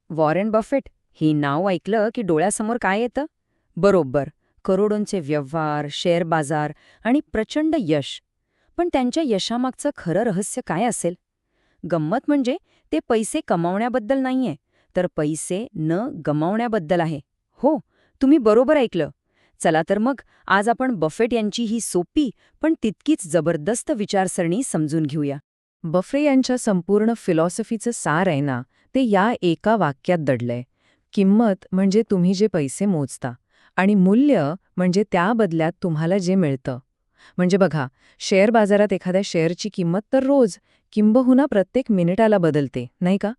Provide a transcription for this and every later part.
Warren Buffett ही नाव ऐकलं की डोळ्यासमोर काय येतं? बरोबर, करोडोंचे व्यवहार, शेअर बाजार आणि प्रचंड यश. पण त्यांच्या यशामागचं खरं रहस्य काय असेल? गंमत म्हणजे ते पैसे कमावण्याबद्दल नाहीये, तर पैसे न गमावण्याबद्दल आहे. हो, तुम्ही बरोबर ऐकलं. चला तर मग आज आपण बफेट यांची ही सोपी पण तितकीच जबरदस्त विचारसरणी समजून घेऊया. बफे यांच्या संपूर्ण फिलॉसॉफीचं सार आहे ना, ते या एका वाक्यात दडलंय. किंमत म्हणजे तुम्ही जे पैसे मोजता आणि मूल्य म्हणजे त्या बदल्यात तुम्हाला जे मिळतं. म्हणजे बघा, शेअर बाजारात एखाद्या शेअरची किंमत तर रोज, किंबहुना प्रत्येक मिनिटाला बदलते, नाही का?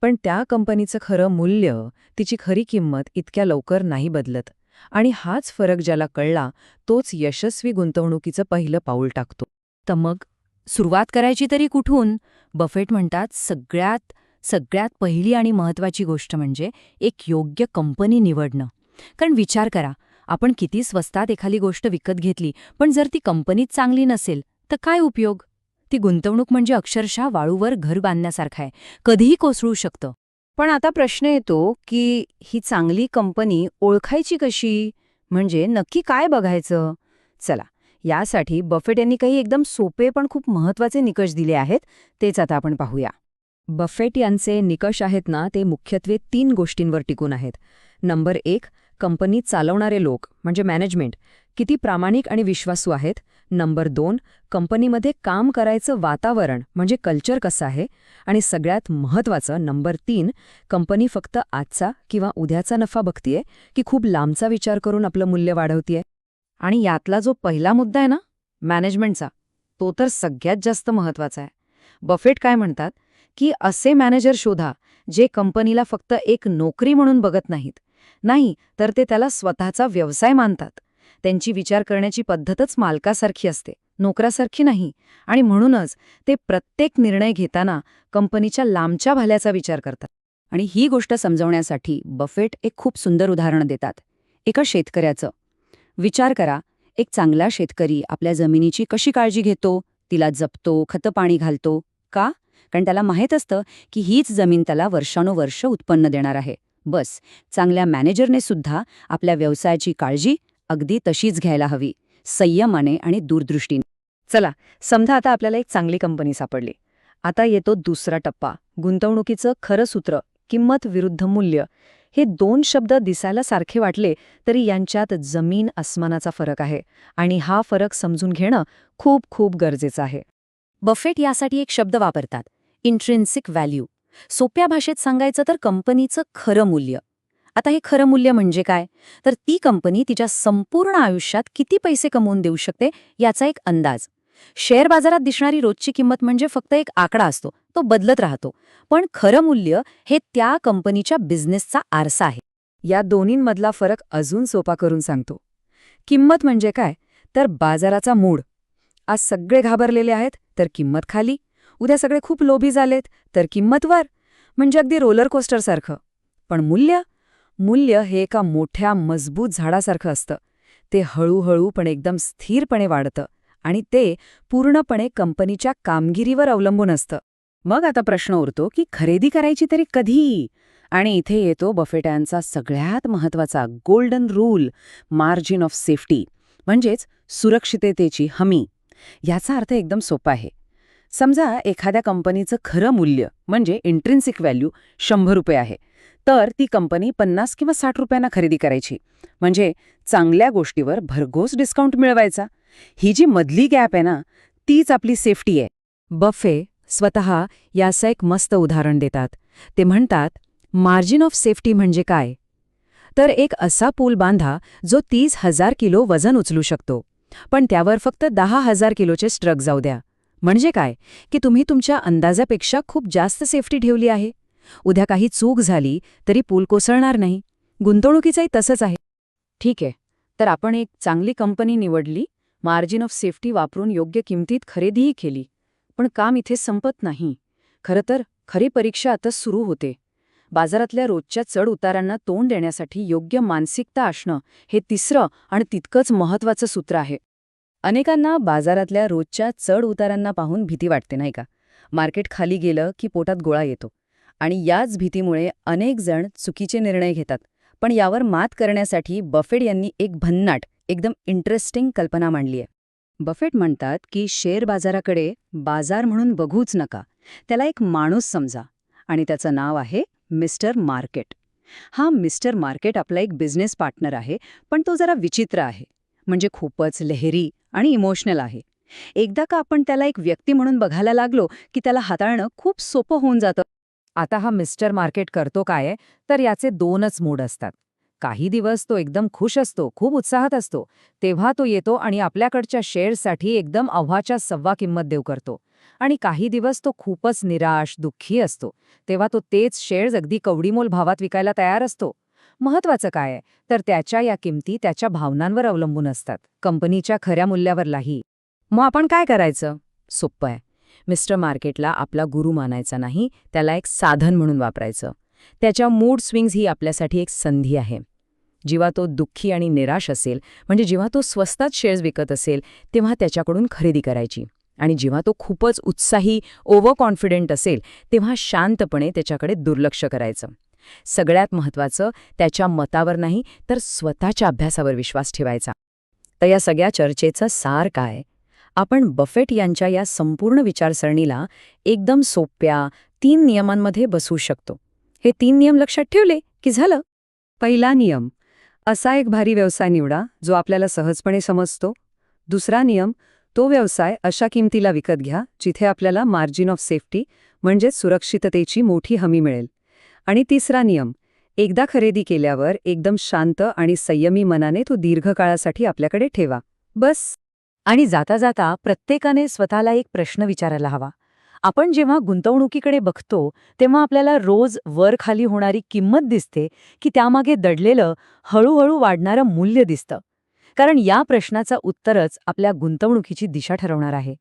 पण त्या कंपनीचं खरं मूल्य, तिची खरी किंमत इतक्या लवकर नाही बदलत. आणि हाच फरक ज्याला कळला, तोच यशस्वी गुंतवणुकीचं पहिलं पाऊल टाकतो. तर मग सुरुवात करायची तरी कुठून? बफेट म्हणतात सगळ्यात सगळ्यात पहिली आणि महत्त्वाची गोष्ट म्हणजे एक योग्य कंपनी निवडणं. कारण विचार करा, आपण किती स्वस्तात एखादी गोष्ट विकत घेतली, पण जर ती कंपनीच चांगली नसेल तर काय उपयोग? ती गुंतवणूक म्हणजे अक्षरशः वाळूवर घर बांधण्यासारखं आहे, कधीही कोसळू शकतं. पण आता प्रश्न येतो की ही चांगली कंपनी ओळखायची कशी? म्हणजे नक्की काय बघायचं? चला, यासाठी बफेट यांनी काही एकदम सोपे पण खूप महत्त्वाचे निकष दिले आहेत, तेच आता आपण पाहूया. बफेट यांचे निकष आहेत ना, ते मुख्यत्वे 3 गोष्टींवर टिकून आहेत. नंबर 1, कंपनी चालवणारे लोक म्हणजे मॅनेजमेंट किती प्रामाणिक आणि विश्वासू आहेत. नंबर 2, कंपनीमध्ये काम करायचं वातावरण म्हणजे कल्चर कसं आहे. आणि सगळ्यात महत्त्वाचं नंबर 3, कंपनी फक्त आजचा किंवा उद्याचा नफा बघतीये की खूप लांबचा विचार करून आपलं मूल्य वाढवतीये. आणि यातला जो पहिला मुद्दा आहे ना, मॅनेजमेंटचा, तो तर सगळ्यात जास्त महत्त्वाचा आहे. बफेट काय म्हणतात की असे मॅनेजर शोधा जे कंपनीला फक्त एक नोकरी म्हणून बघत नाहीत. नाही, तर ते त्याला स्वतःचा व्यवसाय मानतात. त्यांची विचार करण्याची पद्धतच मालकासारखी असते, नोकरासारखी नाही. आणि म्हणूनच ते प्रत्येक निर्णय घेताना कंपनीच्या लांबच्या भल्याचा विचार करतात. आणि ही गोष्ट समजवण्यासाठी बफेट एक खूप सुंदर उदाहरण देतात, एका शेतकऱ्याचं. विचार करा, एक चांगला शेतकरी आपल्या जमिनीची कशी काळजी घेतो, तिला जपतो, खतं-पाणी घालतो. का? कारण त्याला माहीत असतं की हीच जमीन त्याला वर्षानुवर्ष उत्पन्न देणार आहे. बस, चांगल्या मॅनेजरने सुद्धा आपल्या व्यवसायाची काळजी अगदी तशीच घ्यायला हवी, संयमाने आणि दूरदृष्टीने. चला, समजा आता आपल्याला एक चांगली कंपनी सापडली. आता येतो दुसरा टप्पा, गुंतवणुकीचं खरं सूत्र, किंमत विरुद्ध मूल्य. हे 2 शब्द दिसायला सारखे वाटले तरी यांच्यात जमीन अस्मानाचा फरक आहे. आणि हा फरक समजून घेणं खूप खूप गरजेचं आहे. बफेट यासाठी एक शब्द वापरतात, इंट्रिन्सिक व्हॅल्यू. सोप्या भाषेत सांगायचं तर कंपनीचं खरं मूल्य. आता हे खरं मूल्य म्हणजे काय? तर ती कंपनी तिच्या संपूर्ण आयुष्यात किती पैसे कमवून देऊ शकते याचा एक अंदाज. शेअर बाजारात दिसणारी रोजची किंमत म्हणजे फक्त एक आकडा असतो, तो बदलत राहतो. पण खरं मूल्य हे त्या कंपनीच्या बिझनेसचा आरसा आहे. या दोन्हींमधला फरक अजून सोपा करून सांगतो. किंमत म्हणजे काय? तर बाजाराचा मूड. आज सगळे घाबरलेले आहेत तर किंमत खाली, उद्या सगळे खूप लोभी झालेत तर किंमत वर. म्हणजे अगदी रोलर कोस्टरसारखं. पण मूल्य मूल्य हे एका मोठ्या मजबूत झाडासारखं असतं. ते हळूहळू पण एकदम स्थिरपणे वाढतं आणि ते पूर्णपणे कंपनीच्या कामगिरीवर अवलंबून असतं. मग आता प्रश्न उरतो की खरेदी करायची तरी कधी? आणि इथे येतो बफेटांचा सगळ्यात महत्त्वाचा golden rule, margin of safety, म्हणजेच सुरक्षिततेची हमी. याचा अर्थ एकदम सोपा आहे. समजा एखाद्या कंपनीचं खरं मूल्य म्हणजे इंट्रिन्सिक व्हॅल्यू ₹100 आहे, तर ती कंपनी 50 किंवा 60 रुपयांना खरेदी करायची. म्हणजे चांगल्या गोष्टीवर भरघोस डिस्काउंट मिळवायचा. ही जी मधली गॅप आहे ना, तीच आपली सेफ्टी आहे. बफे स्वतः याचं एक मस्त उदाहरण देतात. ते म्हणतात, मार्जिन ऑफ सेफ्टी म्हणजे काय? तर एक असा पूल बांधा जो 30,000 किलो वजन उचलू शकतो, पण त्यावर फक्त 10,000 किलोचे स्ट्रक जाऊ द्या. म्हणजे काय की तुम्ही तुमच्या अंदाजापेक्षा खूप जास्त सेफ्टी ठेवली आहे. उद्या काही चूक झाली तरी पूल कोसळणार नाही. गुंतवणुकीचंही तसंच आहे. ठीक आहे, तर आपण एक चांगली कंपनी निवडली, मार्जिन ऑफ सेफ्टी वापरून योग्य किमतीत खरेदीही केली. पण काम इथे संपत नाही. खरं तर खरी परीक्षा आता सुरू होते. बाजारातल्या रोजच्या चढ उतारांना तोंड देण्यासाठी योग्य मानसिकता असणं हे तिसरं आणि तितकंच महत्त्वाचं सूत्र आहे. अनेकांना बाजारातल्या रोजच्या चढ उतारांना पाहून भीती वाटते, नाही का? मार्केट खाली गेलं की पोटात गोळा येतो. आणि याच भीतीमुळे अनेक जण चुकीचे निर्णय घेतात. पण यावर मात करण्यासाठी बफेट यांनी एक भन्नाट, एकदम इंटरेस्टिंग कल्पना मांडली आहे. बफेट म्हणतात की शेअर बाजाराकडे बाजार म्हणून बघूच नका, त्याला एक माणूस समजा, आणि त्याचं नाव आहे मिस्टर मार्केट. हा मिस्टर मार्केट आपला एक बिझनेस पार्टनर आहे, पण तो जरा विचित्र आहे. म्हणजे खूपच लहेरी आणि इमोशनल आहे. एकदा का आपण त्याला एक व्यक्ती म्हणून बघायला लागलो की त्याला हाताळणं खूप सोपं होऊन जातं. आता हा मिस्टर मार्केट करतो काय, तर याचे दोनच मूड असतात. काही दिवस तो एकदम खुश असतो, खूप उत्साहात असतो. तेव्हा तो येतो आणि आपल्याकडच्या शेअर्ससाठी एकदम अव्वाच्या सव्वा किंमत देऊ करतो. आणि काही दिवस तो खूपच निराश, दुःखी असतो. तेव्हा तो तेच शेअर्स अगदी कवडीमोल भावात विकायला तयार असतो. महत्वाचं काय आहे, तर त्याच्या या किमती त्याच्या भावनांवर अवलंबून असतात, कंपनीच्या खऱ्या मूल्यावरलाही. मग आपण काय करायचं? सोपं आहे. मिस्टर मार्केटला आपला गुरु मानायचा नाही, त्याला एक साधन म्हणून वापरायचं. त्याच्या मूड स्विंग्स ही आपल्यासाठी एक संधी आहे. जेव्हा तो दुःखी आणि निराश असेल, म्हणजे जेव्हा तो स्वस्तात शेअर्स विकत असेल, तेव्हा त्याच्याकडून खरेदी करायची. आणि जेव्हा तो खूपच उत्साही, ओव्हर कॉन्फिडंट असेल, तेव्हा शांतपणे त्याच्याकडे दुर्लक्ष करायचं. सगळ्यात महत्त्वाचं, त्याच्या मतावर नाही तर स्वतःच्या अभ्यासावर विश्वास ठेवायचा. तर या सगळ्या चर्चेचं सार काय? आपण बफेट यांच्या या संपूर्ण विचारसरणीला एकदम सोप्या 3 नियमांमध्ये बसवू शकतो. हे 3 नियम लक्षात ठेवले की झालं. पहिला नियम, असा एक भारी व्यवसाय निवडा जो आपल्याला सहजपणे समजतो. दुसरा नियम, तो व्यवसाय अशा किमतीला विकत घ्या जिथे आपल्याला मार्जिन ऑफ सेफ्टी म्हणजेच सुरक्षिततेची मोठी हमी मिळेल. आणि तिसरा नियम, एकदा खरेदी केल्यावर एकदम शांत आणि संयमी मनाने तो दीर्घकाळासाठी आपल्याकडे ठेवा. बस. आणि जाता जाता प्रत्येकाने स्वतःला एक प्रश्न विचारायला हवा. आपण जेव्हा गुंतवणुकीकडे बघतो तेव्हा आपल्याला रोज वर खाली होणारी किंमत दिसते की त्यामागे दडलेलं हळूहळू वाढणारं मूल्य दिसतं? कारण या प्रश्नाचं उत्तरच आपल्या गुंतवणुकीची दिशा ठरवणार आहे.